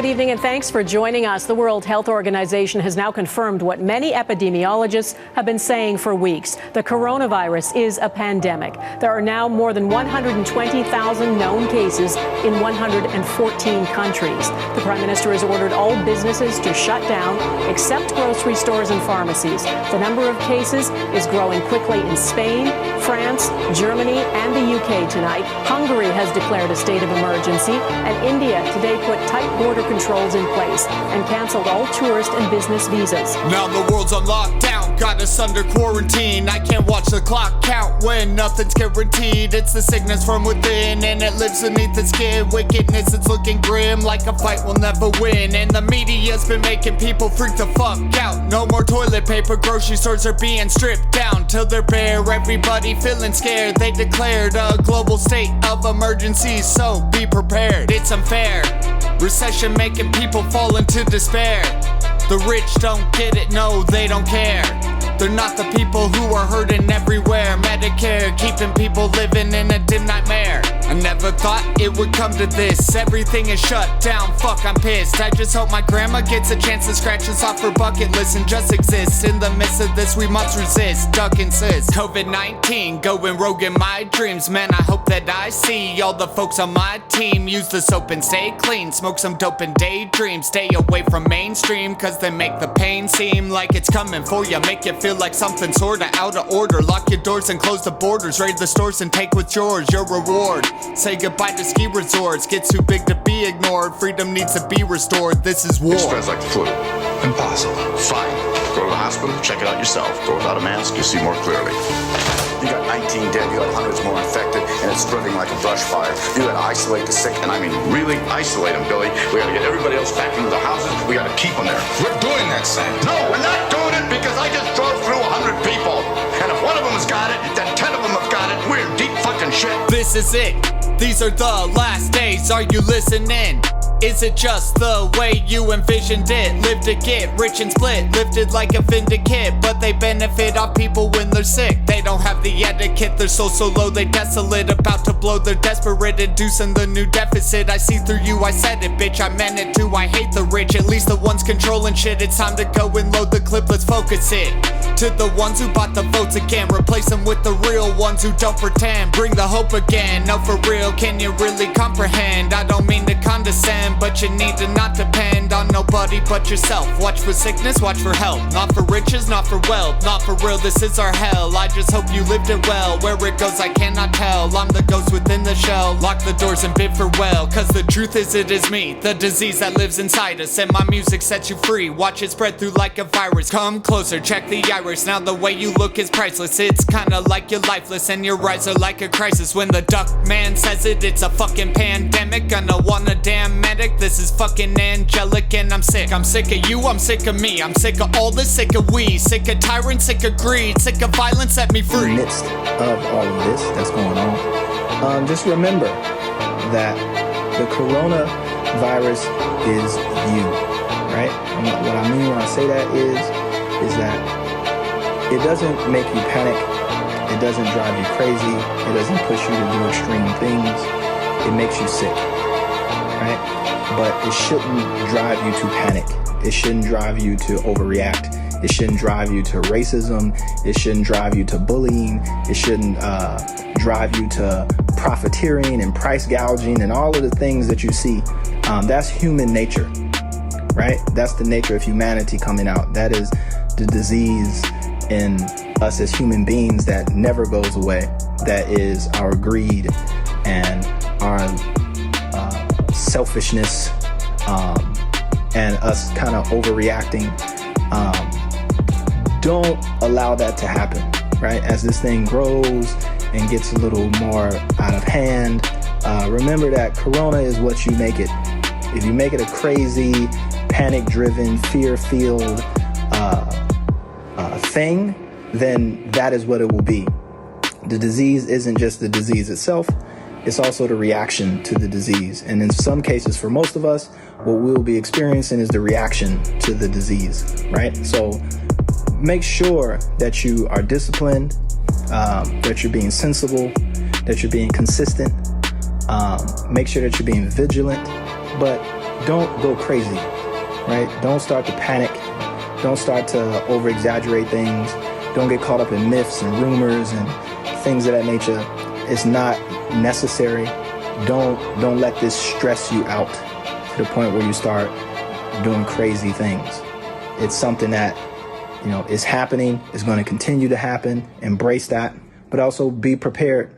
Good evening and thanks for joining us. The World Health Organization has now confirmed what many epidemiologists have been saying for weeks. The coronavirus is a pandemic. There are now more than 120,000 known cases in 114 countries. The Prime Minister has ordered all businesses to shut down except grocery stores and pharmacies. The number of cases is growing quickly in Spain, France, Germany and the UK tonight. Hungary has declared a state of emergency, and India today put tight border controls in place and canceled all tourist and business visas. Now the world's on lockdown, got us under quarantine. I can't watch the clock count when nothing's guaranteed. It's the sickness from within and it lives beneath the skin. Wickedness, it's looking grim, like a fight we'll never win. And the media's been making people freak the fuck out. No more toilet paper, grocery stores are being stripped down till they're bare. Everybody feeling scared, they declared a global state of emergency, so be prepared. It's unfair, recession making people fall into despair. The rich don't get it, no, they don't care. They're not the people who are hurting everywhere. Medicare, keeping people living in a dim nightmare. I never thought it would come to this. Everything is shut down, fuck, I'm pissed. I just hope my grandma gets a chance to scratch us off her bucket list and just exist. In the midst of this, we must resist, duck insist. COVID-19, going rogue in my dreams. Man, I hope that I see all the folks on my team use the soap and stay clean. Smoke some dope and daydream. Stay away from mainstream, cause they make the pain seem like it's coming for you. Make you feel like something sorta out of order. Lock your doors and close the borders. Raid the stores and take what's yours, your reward. Say goodbye to ski resorts. Get too big to be ignored. Freedom needs to be restored. This is war. It spreads like the flu. Impossible. Fine. Go to the hospital, check it out yourself. Go without a mask, you see more clearly. You got 19 dead, you got hundreds more infected, and it's spreading like a brush fire. You gotta isolate the sick, and I mean really isolate them, Billy. We gotta get everybody else back into their houses. We gotta keep them there. We're doing that, Sam. No, we're not doing it because I just drove through 100 people. And if one of them has got it, then 10 of them have got it. We're in deep fucking shit. This is it. These are the last days. Are you listening? Is it just the way you envisioned it? Live to get rich and split, lifted like a vindicate. But they benefit off people when they're sick. They don't have the etiquette, they're so low, they desolate. About to blow, they're desperate, inducing the new deficit. I see through you, I said it, bitch, I meant it too. I hate the rich, at least the ones controlling shit. It's time to go and load the clip, let's focus it. To the ones who bought the votes again, replace them with the real ones who don't pretend. Bring the hope again, no for real, can you really comprehend? I don't mean to condescend, but you need to not depend on nobody but yourself. Watch for sickness, watch for health. Not for riches, not for wealth. Not for real, this is our hell. I just hope you lived it well. Where it goes, I cannot tell. I'm the ghost within the shell. Lock the doors and bid farewell. Cause the truth is, it is me, the disease that lives inside us. And my music sets you free. Watch it spread through like a virus. Come closer, check the iris. Now the way you look is priceless. It's kinda like you're lifeless, and your eyes are like a crisis. When the duck man says it, it's a fucking pandemic. Gonna want a damn medic. This is fucking angelic and I'm sick. I'm sick of you, I'm sick of me. I'm sick of all this, sick of we. Sick of tyrants, sick of greed. Sick of violence, set me free. In the midst of all of this that's going on, just remember that the coronavirus is you, right? And what I mean when I say that is that it doesn't make you panic. It doesn't drive you crazy. It doesn't push you to do extreme things. It makes you sick, right? But it shouldn't drive you to panic. It shouldn't drive you to overreact. It shouldn't drive you to racism. It shouldn't drive you to bullying. It shouldn't drive you to profiteering and price gouging and all of the things that you see. That's human nature, right? That's the nature of humanity coming out. That is the disease in us as human beings that never goes away. That is our greed and our selfishness, and us kind of overreacting. Don't allow that to happen, right? As this thing grows and gets a little more out of hand, remember that Corona is what you make it. If you make it a crazy, panic-driven, fear-filled thing, then that is what it will be. The disease isn't just the disease itself, it's also the reaction to the disease. And in some cases, for most of us, what we'll be experiencing is the reaction to the disease, right? So make sure that you are disciplined, that you're being sensible, that you're being consistent. Make sure that you're being vigilant. But don't go crazy, right? Don't start to panic. Don't start to over-exaggerate things. Don't get caught up in myths and rumors and things of that nature. It's not necessary. Don't let this stress you out to the point where you start doing crazy things. It's something that, is happening, is going to continue to happen. Embrace that, but also be prepared